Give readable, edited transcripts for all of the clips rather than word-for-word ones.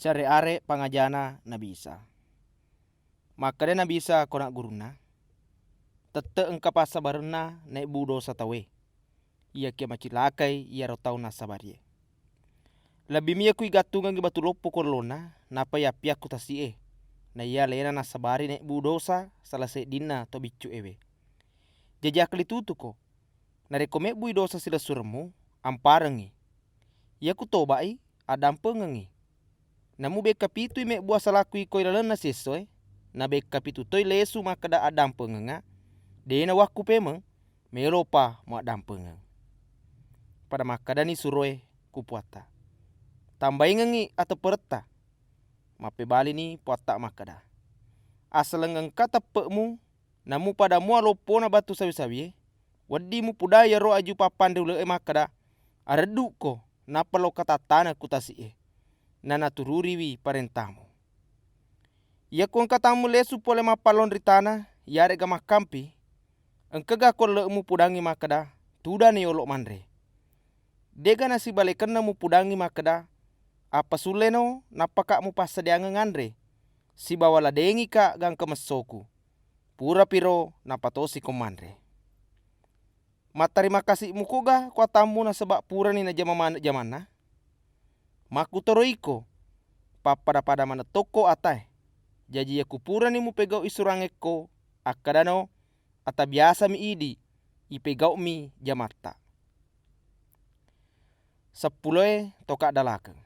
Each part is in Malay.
Syare-are pangajana na bisa. Maka na bisa kona guruna. Tete engka pasabarna na budo satawe. Ia kia macilakai ia rotau na sabarie. Lebih mia kui gatungan batu lopo korlona napa ya piaku tasie. Na ia lena na sabari na budosa salase dina to bicu ewe. Jajak litutu ko. Narekome bui dosa sila surmu amparengi. Ia kutobai adam pengengi. Namu beka pitu ime buah salakui koi lalena sesoe. Na beka pitu toi lesu makada adam pengenga. Dena waku pemeng melopa mo adam pengeng. Pada makada ni suroe kupuata. Tambai ngengi atau perta. Mape bali ni puata makada. Asal ngengka tepekmu namu pada mua lopona batu sawi-sawi. Wadi mu pudaya ro aju papan dulu makada. Aredu ko napa lo kata tanah kutasi nana tururiwi parentamu. Ia kuang katamu lesu pole mapalon ritana yare gama kampi. Engkega ko lemu pudangi makada tuda ne olok mandre. Dega nasi balekan mu pudangi makada apa suleno napaka mu pasadiang ngandre. Si bawala dengi ka gang kemesoku. Pura piro napatosi komandre. Matarima kasih mukoga kwa tamu na sebab pura ni na jamana. Maku toroiko pada mana toko atai. Jadi ya kupura ni mu pegau isurangeko akadano ata biasa mi idi ipegau mi jamata. Sepuluh toka dalakeng.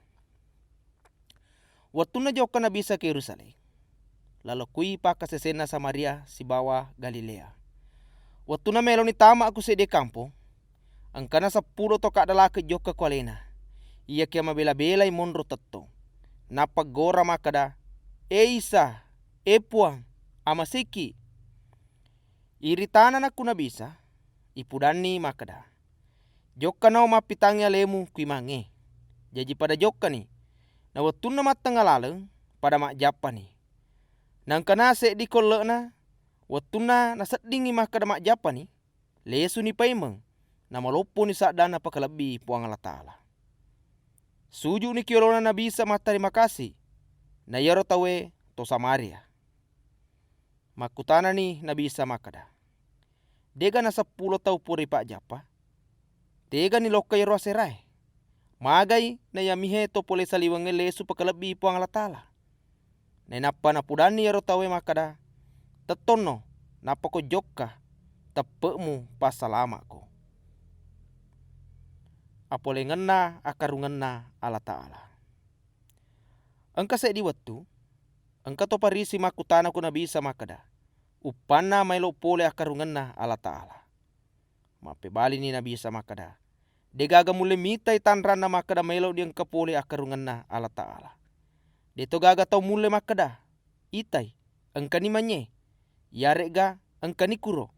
Waktu na joka na bisa ke Yerusalem. Lalu kui paka sesena Samaria si bawah Galilea. Waktu na melo ni tama aku sede kampung. Angkana 10 toka dalake joka kualena. Ia kia mabela-bela imondro tetto. Napa gora makada. Isa, puang, amasiki. Iritana aku na bisa. Ipudani makada. Joka nao mapitangnya lemu kuimange. Jadi pada joka ni. Na waktu na matang alaleng pada mak japa ni. Nang kanase di kolena. Waktu na nasadingi makada mak japa ni. Lesu ni paimeng. Nama lopo ni sadana pakalabi puang Allah Ta'ala. Suju ni kiolona na bisa terima kasih. Na yaro tawe to Samaria. Makutana ni na bisa makada. Dega na 10 tau puri pak japa. Dega ni loka yaro serai. Magai na yamihe to pole saliwange lesu pakalabi puang Allah Ta'ala. Na napa na pudani yaro tawe makada. Tetono napa ko joka tepekmu pasalama ko. Apole ngena akarungena Allah Ta'ala. Engka di waktu, engka to parisi makutana ku na bisa makada. Upana mailo pole akarungena Allah Ta'ala. Mape bali ni na bisa makada. Degaga mule mitai tanran na makada mailo di engka pole akarungena Allah Ta'ala. Deto gaga tau mule makada. Itai, engka ni manye. Yarega engka ni kuro.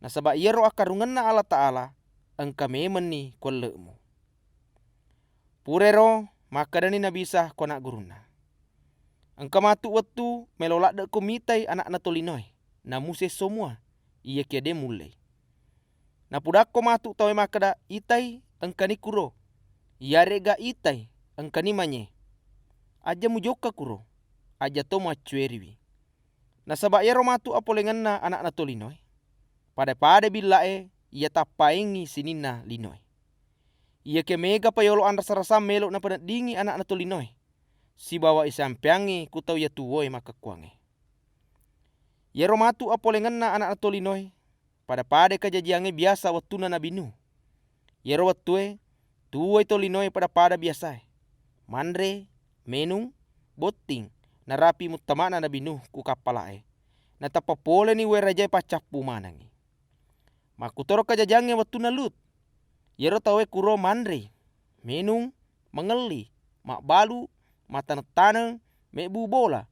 Nasaba yero akarungena Allah Ta'ala. Engka memen ni kolemu. Purero makada ni na bisa kona guruna. Engka matu waktu melolak de komitai anak na tolinoi. Na muse semua iya kia de mulai. Na pudako matu tawe makada itai engka ni kuro. Yarega itai engka ni manye. Aja mujoka kuro. Aja to macueriwi. Nasaba yero matu apolenganna anak na tolinoi. Pada bilae ia tapaingi sinina linoi. Ia ke mega payolo anda sarasa melo na pada dingi anak na tolinoi. Si bawa isampiangi kutau ya tuwoi maka kuange. Ia romatu apolenganna anak na tolinoi. Pada kajajiange biasa waktu na nabinu. Ia watue tuwoi tolinoi pada biasa. Mandre, menung, boting, narapi mutamana nabinu ku kapalae. Na tapapole ni werajai pacapu manangi. Makutoro kajajange waktu na Lut. Yero tawe kuro mandre, menung, mengeli, mak balu, matana-tana, mebu bola.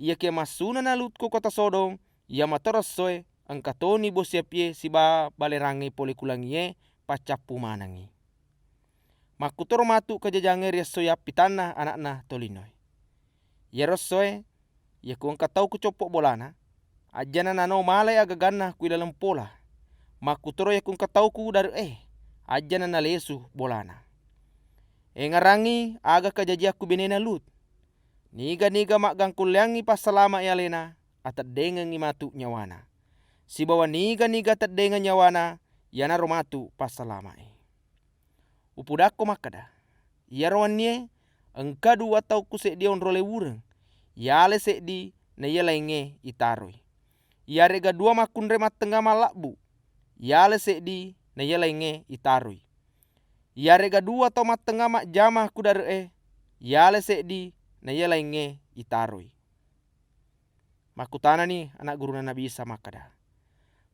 Ia ke masuna na Lut ko kota Sodom, ia matorosoe, angkatoni bosiapie siba balerangi pole kulangie pacapu manangi. Makutoro matu kajajange riasoya pitana anak-na tolinoi. Yero soe, ia ku angkatau ku copok bolana, ajana nano malai agagana ku dalam pola. Makutoro ya kung katauku dari ajana na lesu bolana. Ngarangi aga kajajiaku benena Lut. Niga-niga mak gangkulyangi pasalama yalena atat dengengi matu nyawana. Si bawa niga-niga tat dengan nyawana yana romatu pasalama. Upudako makada. Ya rowanie engkadu atau kusek dia onrole wureng. Yale sekdi na yelenge itaroi. Yare gadua makun remat tengah malakbu. Yale sekdi na yelenge itaroi. Yare gadua atau mat tengah mak jamah kudare. Yale sekdi na yelenge itaroi. Makutana nih anak guru na bisa makada.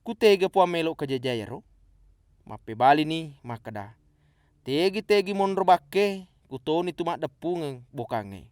Kutege pua melok kejajaya ro. Mape bali nih makada. Tegi-tegi monro bakke kutoni tu mak depungeng bokange.